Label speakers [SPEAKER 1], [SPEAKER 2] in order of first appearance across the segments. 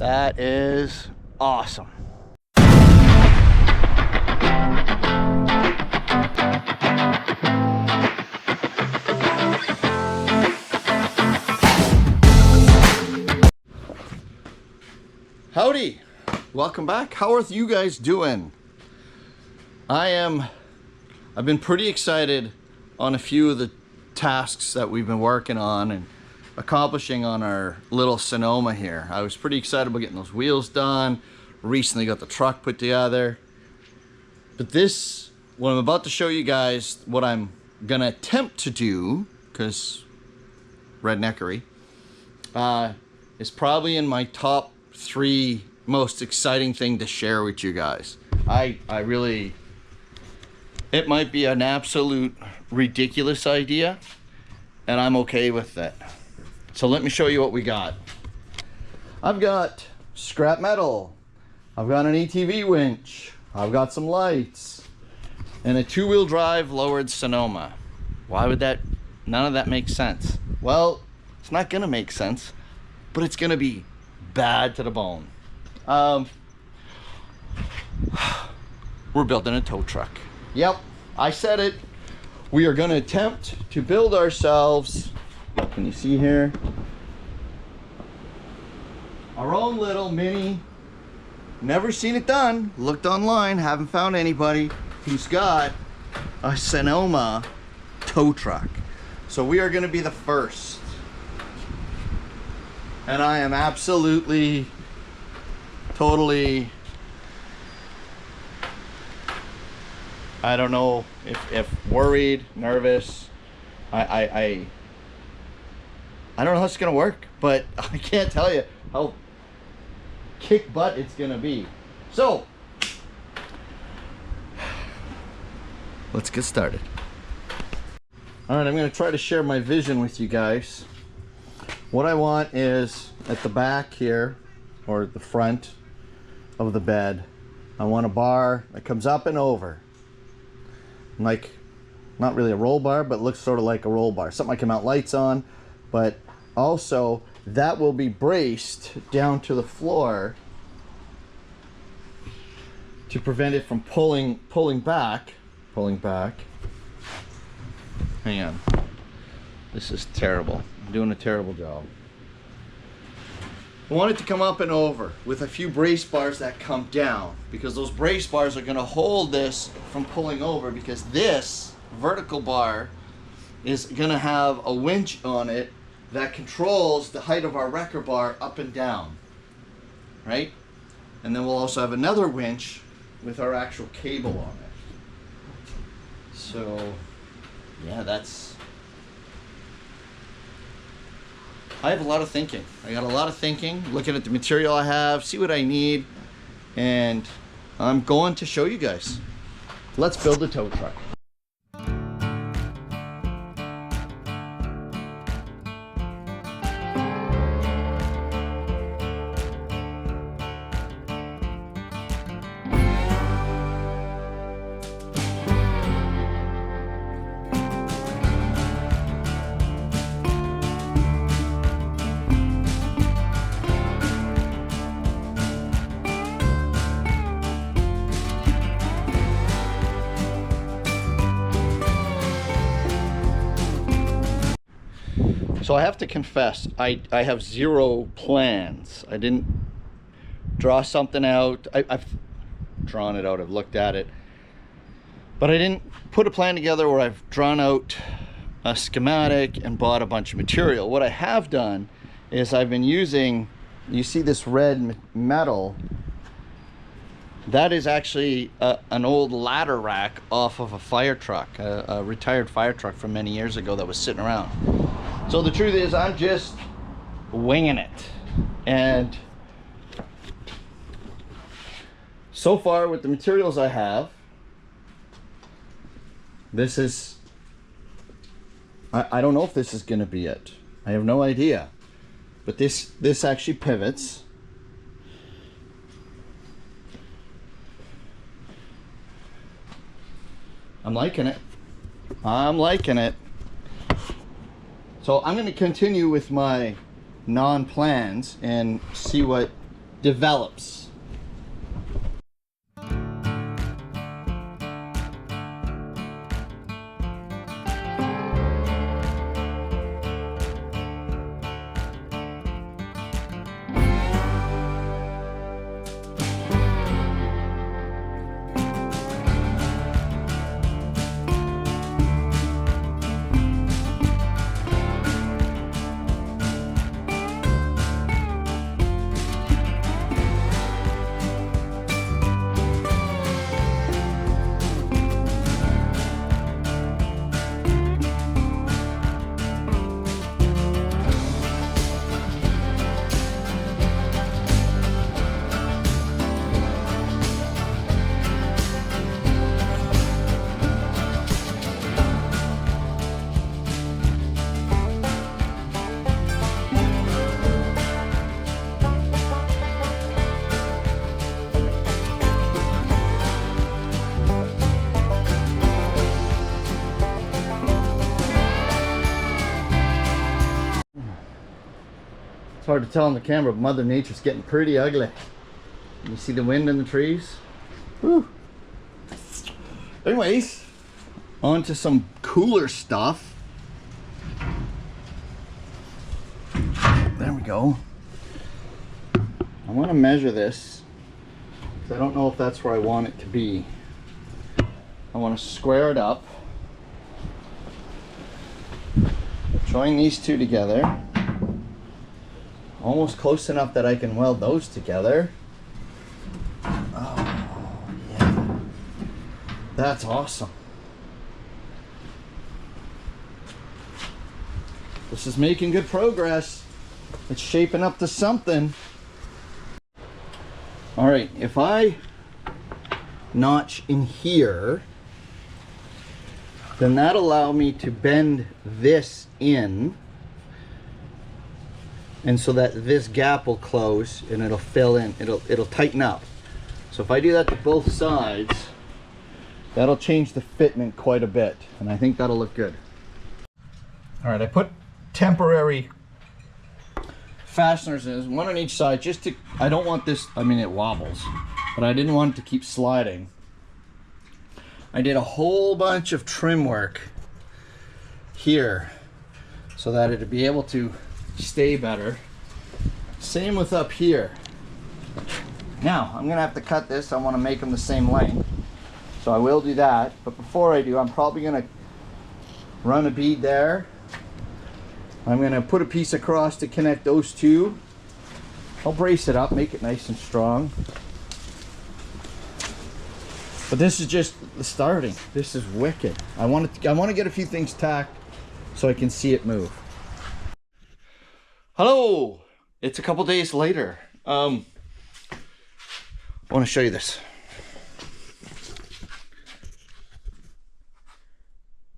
[SPEAKER 1] That is awesome. Howdy, welcome back. How are you guys doing? I've been pretty excited on a few of the tasks that we've been working on and accomplishing on our little Sonoma here. I was pretty excited about getting those wheels done. Recently got the truck put together. But this, what I'm about to show you guys, what I'm gonna attempt to do, because redneckery, is probably in my top 3 most exciting thing to share with you guys. It might be an absolute ridiculous idea, and I'm okay with it. So let me show you what we got. I've got scrap metal. I've got an ATV winch. I've got some lights and a 2-wheel drive lowered Sonoma. Why would none of that make sense? Well, it's not gonna make sense, but it's gonna be bad to the bone. We're building a tow truck. Yep, I said it. We are gonna attempt to build ourselves, can you see here, our own little mini, never seen it done, looked online, haven't found anybody who's got a Sonoma tow truck. So we are gonna be the first. And I am absolutely, totally, I don't know if worried, nervous. I don't know how it's gonna work, but I can't tell you how kick butt it's gonna be. So let's get started. All right, I'm gonna try to share my vision with you guys. What I want is at the back here, or the front of the bed, I want a bar that comes up and over. Like, not really a roll bar, but looks sort of like a roll bar. Something I can mount lights on, but also that will be braced down to the floor to prevent it from pulling back. Hang on. This is terrible. I'm doing a terrible job. I want it to come up and over with a few brace bars that come down, because those brace bars are going to hold this from pulling over, because this vertical bar is going to have a winch on it that controls the height of our wrecker bar up and down, right? And then we'll also have another winch with our actual cable on it. So yeah, I have a lot of thinking. I got a lot of thinking, looking at the material I have, see what I need, and I'm going to show you guys. Let's build a tow truck. So I have to confess, I have zero plans. I didn't draw something out. I've drawn it out, I've looked at it, but I didn't put a plan together where I've drawn out a schematic and bought a bunch of material. What I have done is I've been using, you see this red metal, that is actually an old ladder rack off of a fire truck, a retired fire truck from many years ago that was sitting around. So the truth is, I'm just winging it. And so far with the materials I have, this is, I don't know if this is going to be it. I have no idea. But this actually pivots. I'm liking it. I'm liking it. So I'm going to continue with my non-plans and see what develops. It's hard to tell on the camera, but Mother Nature's getting pretty ugly. You see the wind in the trees? Whew. Anyways, on to some cooler stuff. There we go. I want to measure this, because I don't know if that's where I want it to be. I want to square it up. Join these two together. Almost close enough that I can weld those together. Oh, yeah. That's awesome. This is making good progress. It's shaping up to something. All right, if I notch in here, then that'll allow me to bend this in, and so that this gap will close and it'll fill in, it'll tighten up. So if I do that to both sides, that'll change the fitment quite a bit, and I think that'll look good. All right, I put temporary fasteners in, one on each side, just to, I don't want this, I mean it wobbles, but I didn't want it to keep sliding. I did a whole bunch of trim work here so that it'd be able to stay better. Same with up here. Now I'm gonna have to cut this. I want to make them the same length, so I will do that. But before I do, I'm probably gonna run a bead there. I'm gonna put a piece across to connect those two. I'll brace it up, make it nice and strong. But this is just the starting. This is wicked. I want to get a few things tacked so I can see it move. Hello, it's a couple days later. I want to show you this.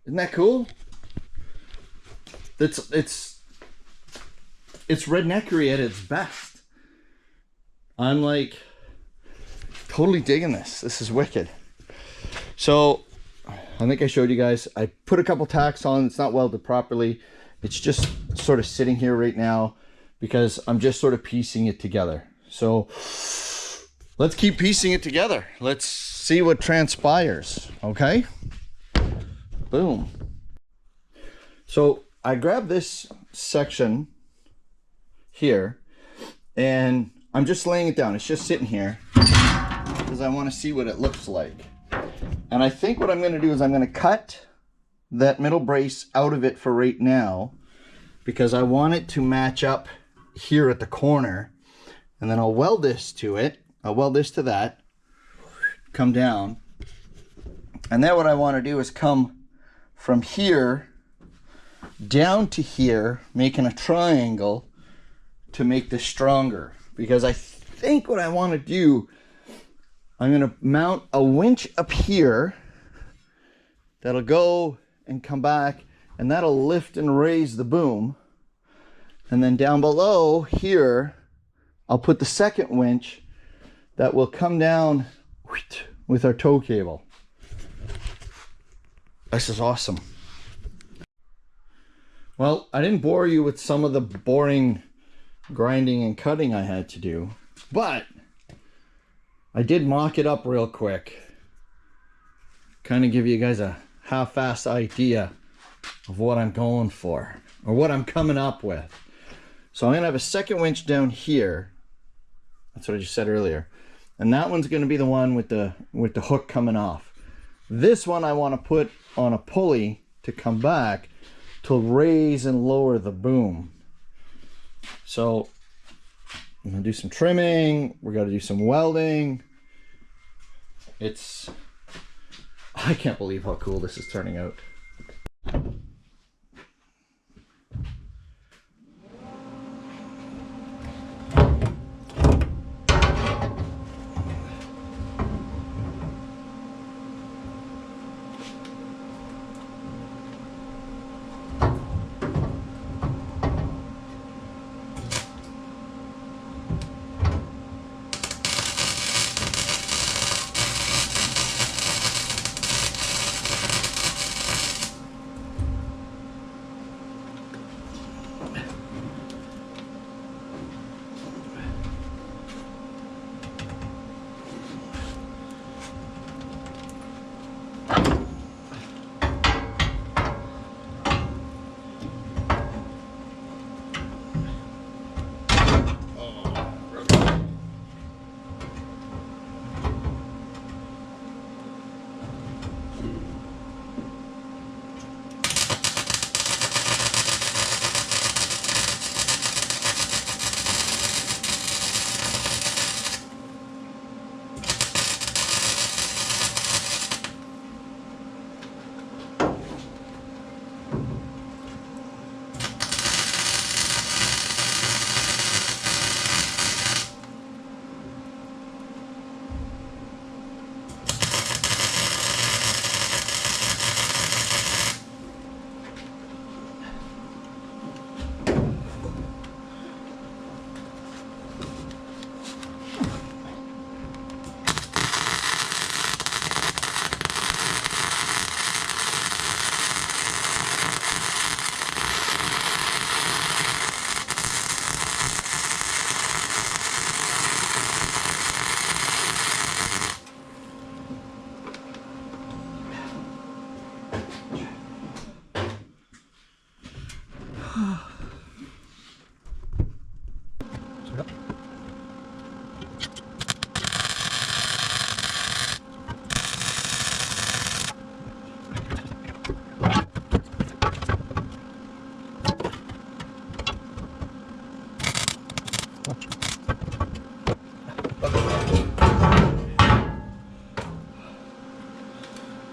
[SPEAKER 1] Isn't that cool? It's redneckery at its best. I'm like totally digging this. This is wicked. So I think I showed you guys, I put a couple tacks on. It's not welded properly. It's just sort of sitting here right now because I'm just sort of piecing it together. So let's keep piecing it together. Let's see what transpires. Okay. Boom. So I grabbed this section here and I'm just laying it down. It's just sitting here because I want to see what it looks like. And I think what I'm going to do is I'm going to cut that middle brace out of it for right now because I want it to match up here at the corner, and then I'll weld this to it. I'll weld this to that, come down, and then what I want to do is come from here down to here, making a triangle to make this stronger, because I think what I want to do, I'm going to mount a winch up here that'll go and come back, and that'll lift and raise the boom. And then down below here, I'll put the second winch that will come down with our tow cable. This is awesome. Well, I didn't bore you with some of the boring grinding and cutting I had to do. But I did mock it up real quick. Kind of give you guys a half-assed idea of what I'm going for, or what I'm coming up with. So I'm gonna have a second winch down here. That's what I just said earlier. And that one's gonna be the one with the hook coming off. This one I want to put on a pulley to come back to raise and lower the boom. So I'm gonna do some trimming. We're gonna do some welding. I can't believe how cool this is turning out.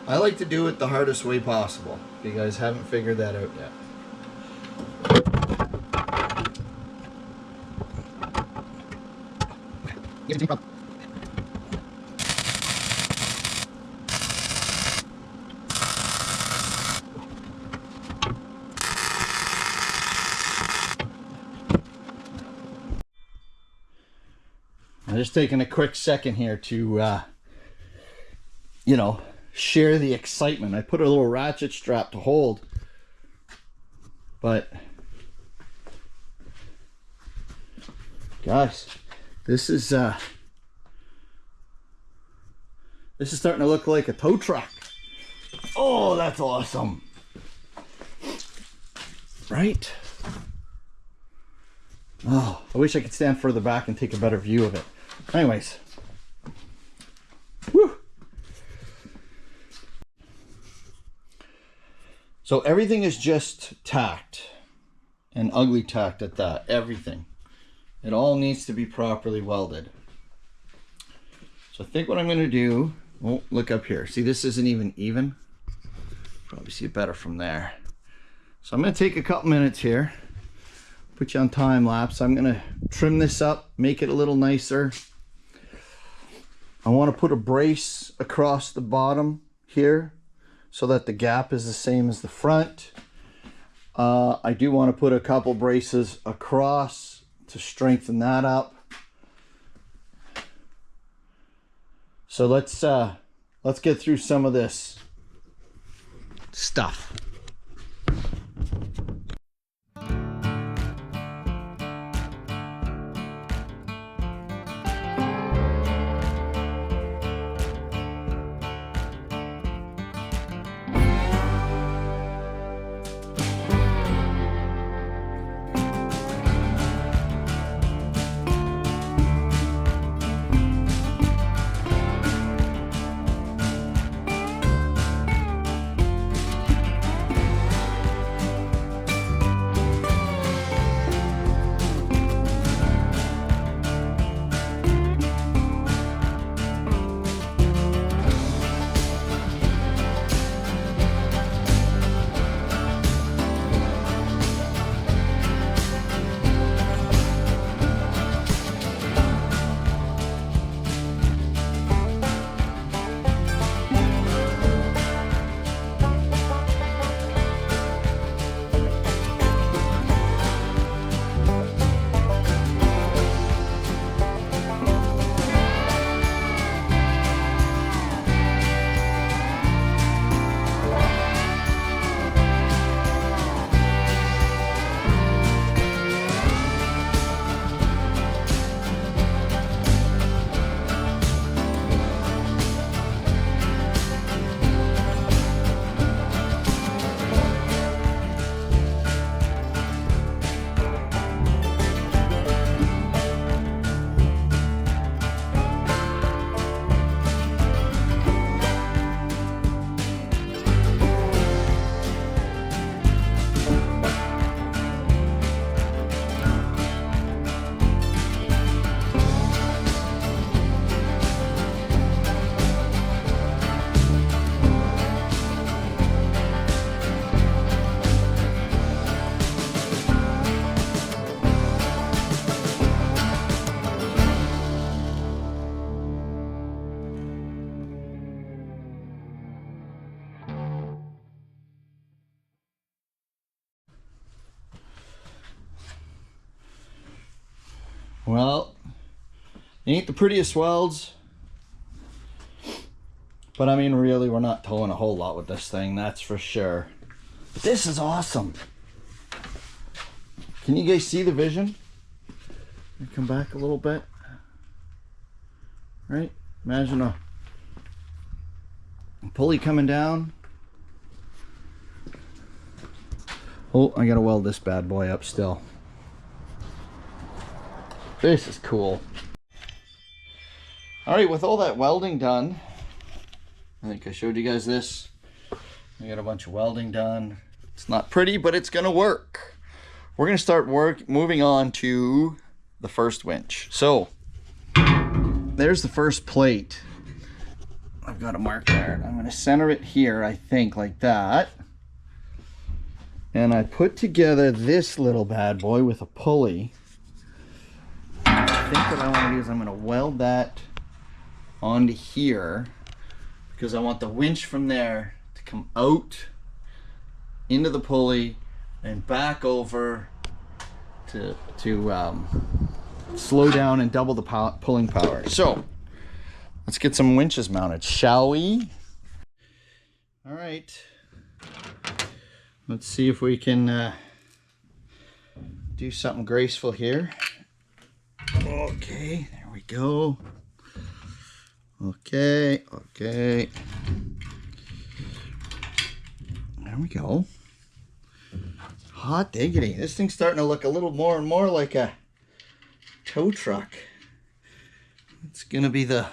[SPEAKER 1] I like to do it the hardest way possible. If you guys haven't figured that out yet. I'm just taking a quick second here to, you know, share the excitement. I put a little ratchet strap to hold, but guys, this is starting to look like a tow truck. Oh, that's awesome, right? Oh, I wish I could stand further back and take a better view of it. Anyways, whew. So everything is just tacked, and ugly tacked at that. Everything. It all needs to be properly welded. So I think what I'm going to do, oh, look up here. See, this isn't even. Probably see it better from there. So I'm going to take a couple minutes here, put you on time lapse. I'm going to trim this up, make it a little nicer. I want to put a brace across the bottom here, so that the gap is the same as the front. I do want to put a couple braces across to strengthen that up. So let's get through some of this stuff. Well, it ain't the prettiest welds, but I mean, really, we're not towing a whole lot with this thing, that's for sure. But this is awesome. Can you guys see the vision? Come back a little bit. Right? Imagine a pulley coming down. Oh, I gotta weld this bad boy up still. This is cool. All right, with all that welding done, I think I showed you guys this. I got a bunch of welding done. It's not pretty, but it's gonna work. We're gonna start moving on to the first winch. So there's the first plate. I've got a mark there. I'm gonna center it here, I think, like that. And I put together this little bad boy with a pulley. I think what I want to do is I'm going to weld that onto here because I want the winch from there to come out into the pulley and back over to slow down and double the pulling power. So let's get some winches mounted, shall we? All right. Let's see if we can do something graceful here. Okay, there we go. Okay. There we go. Hot diggity. This thing's starting to look a little more and more like a tow truck. It's gonna be the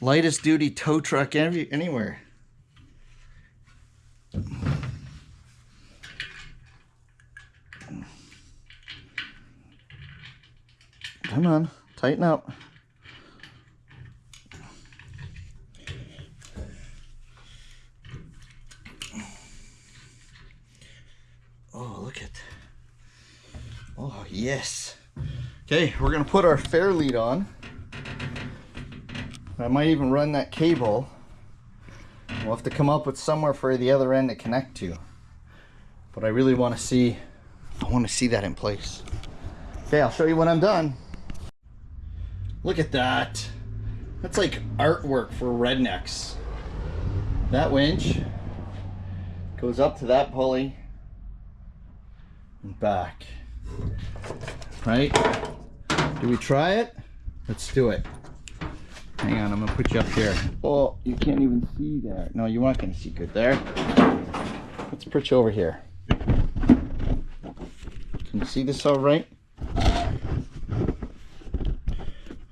[SPEAKER 1] lightest duty tow truck anywhere. Come on, tighten up. Oh, look at. Oh, yes. Okay, we're gonna put our fair lead on. I might even run that cable. We'll have to come up with somewhere for the other end to connect to. But I really want to see, that in place. Okay, I'll show you when I'm done. Look at that. That's like artwork for rednecks. That winch goes up to that pulley and back. Right? Do we try it? Let's do it. Hang on, I'm gonna put you up here. Oh, you can't even see there. No, you aren't gonna see good there. Let's put you over here. Can you see this all right?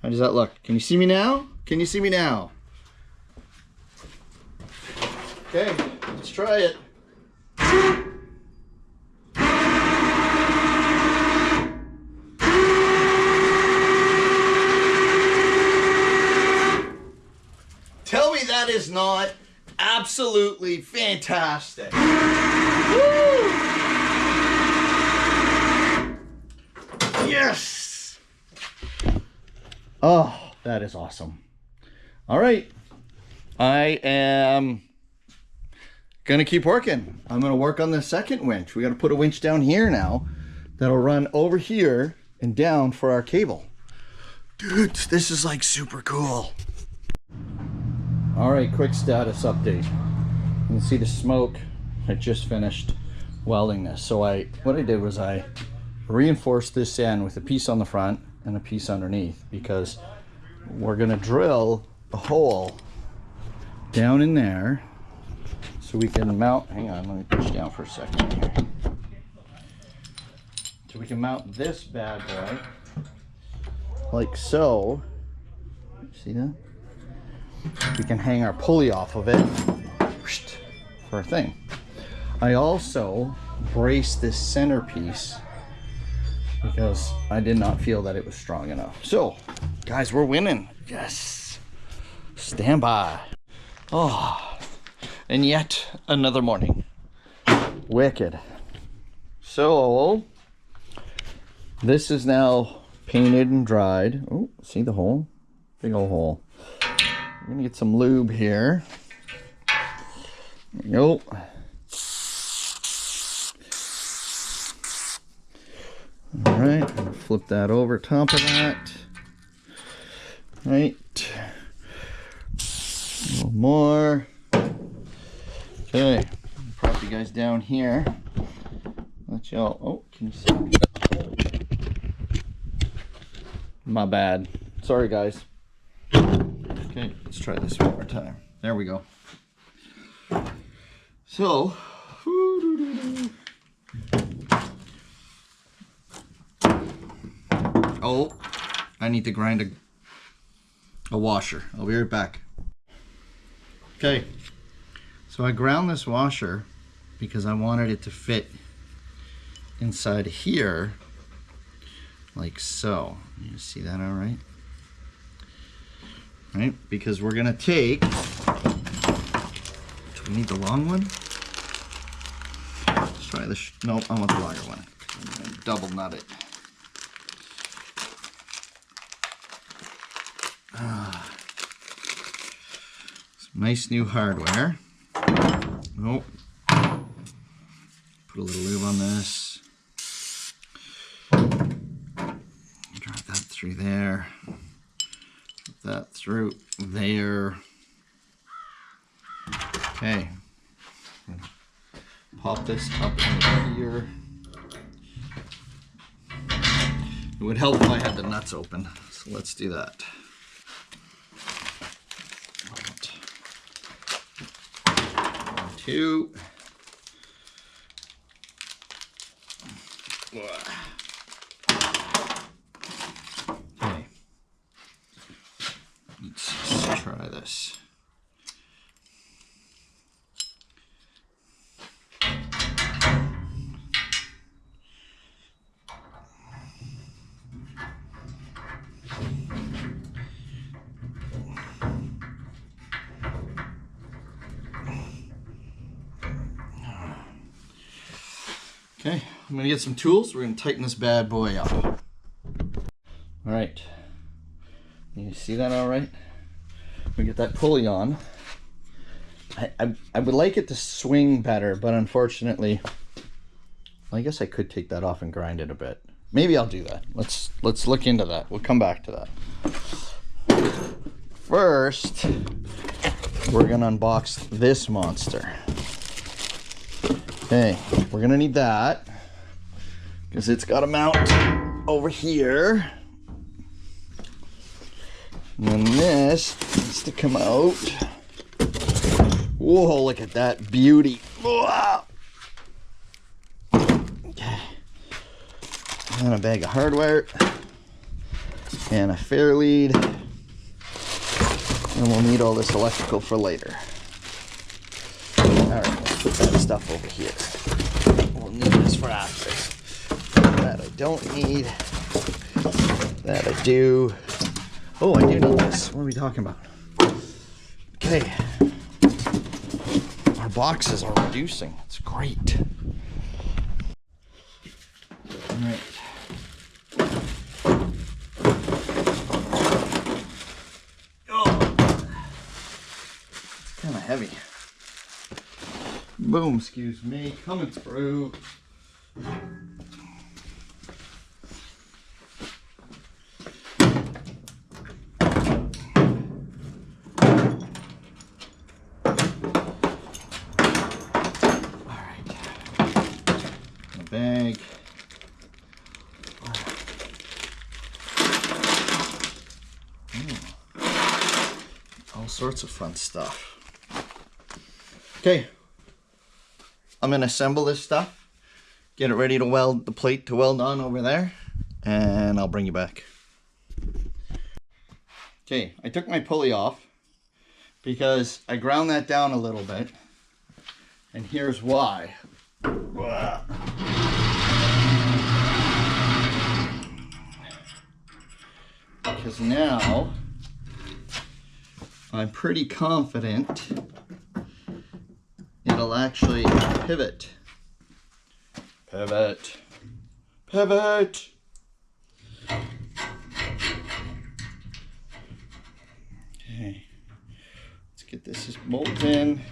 [SPEAKER 1] How does that look? Can you see me now? Can you see me now? Okay, let's try it. Tell me that is not absolutely fantastic. Woo! Yes! Oh, that is awesome. All right. I am going to keep working. I'm going to work on the second winch. We got to put a winch down here now that'll run over here and down for our cable. Dude, this is like super cool. All right, quick status update. You can see the smoke. I just finished welding this. So what I did was I reinforced this end with a piece on the front and a piece underneath because we're gonna drill a hole down in there so we can mount, hang on, let me push down for a second here. So we can mount this bad boy like so. See that? We can hang our pulley off of it for a thing. I also braced this centerpiece because I did not feel that it was strong enough. So, guys, we're winning. Yes. Stand by. Oh, and yet another morning. Wicked. So, this is now painted and dried. Oh, see the hole? Big old hole. We're gonna get some lube here. There we go. All right, flip that over top of that. Right. A little more. Okay, prop you guys down here. Let y'all. Oh, can you see? My bad. Sorry, guys. Okay, let's try this one more time. There we go. So, oh, I need to grind a washer. I'll be right back. Okay, so I ground this washer because I wanted it to fit inside here, like so. You see that all right? Right, because we're gonna take, do we need the long one? Let's try this, nope, I want the longer one. I'm gonna double nut it. Some nice new hardware. Nope. Put a little lube on this. Drive that through there. Drop that through there. Okay. Pop this up in here. It would help if I had the nuts open, so let's do that. One, two. Okay. Let's try this. Okay, I'm gonna get some tools. We're gonna tighten this bad boy up. All right, you see that all right? We get that pulley on. I would like it to swing better, but unfortunately, I guess I could take that off and grind it a bit. Maybe I'll do that. Let's look into that. We'll come back to that. First, we're gonna unbox this monster. Okay, we're gonna need that because it's got a mount over here. And then this needs to come out. Whoa, look at that beauty. Whoa. Okay. And a bag of hardware and a fair lead. And we'll need all this electrical for later. All right, let's put that stuff over here. We'll need this for after. That I don't need. That I do. Oh, I do need this. What are we talking about? Okay. Our boxes are reducing. It's great. All right. Oh, it's kind of heavy. Boom, excuse me, coming through. Bag. All sorts of fun stuff. Okay, I'm gonna assemble this stuff, get it ready to weld the plate to weld on over there, and I'll bring you back. Okay, I took my pulley off because I ground that down a little bit, and here's why. Because now I'm pretty confident it'll actually pivot. Pivot. Pivot. Okay. Let's get this bolt in.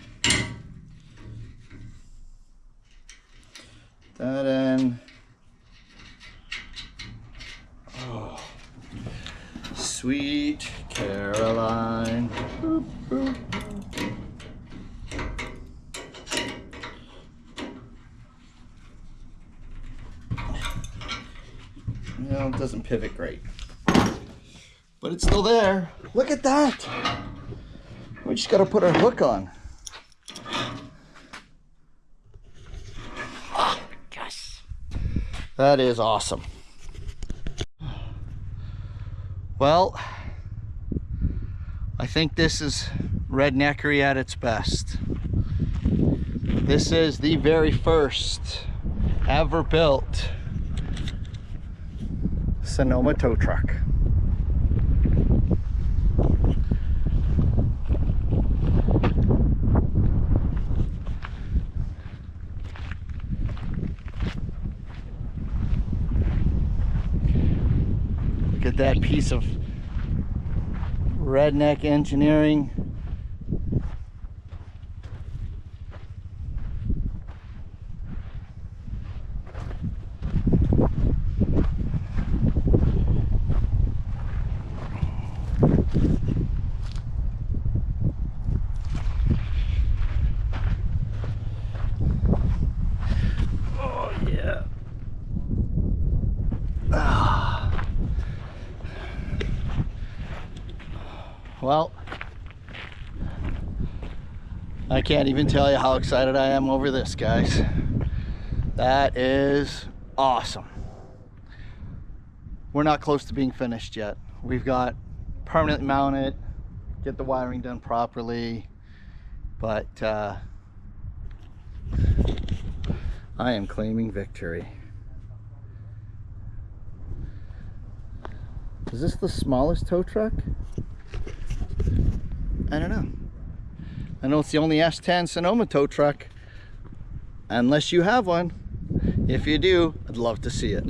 [SPEAKER 1] That in. Sweet Caroline. Boop, boop. No, it doesn't pivot great, but it's still there. Look at that. We just got to put our hook on. Oh, yes. That is awesome. Well, I think this is redneckery at its best. This is the very first ever built Sonoma tow truck. Look at that piece of redneck engineering. Oh yeah. Well, I can't even tell you how excited I am over this, guys. That is awesome. We're not close to being finished yet. We've got permanently mount it, get the wiring done properly, but I am claiming victory. Is this the smallest tow truck? I don't know. I know it's the only S10 Sonoma tow truck, unless you have one. If you do, I'd love to see it.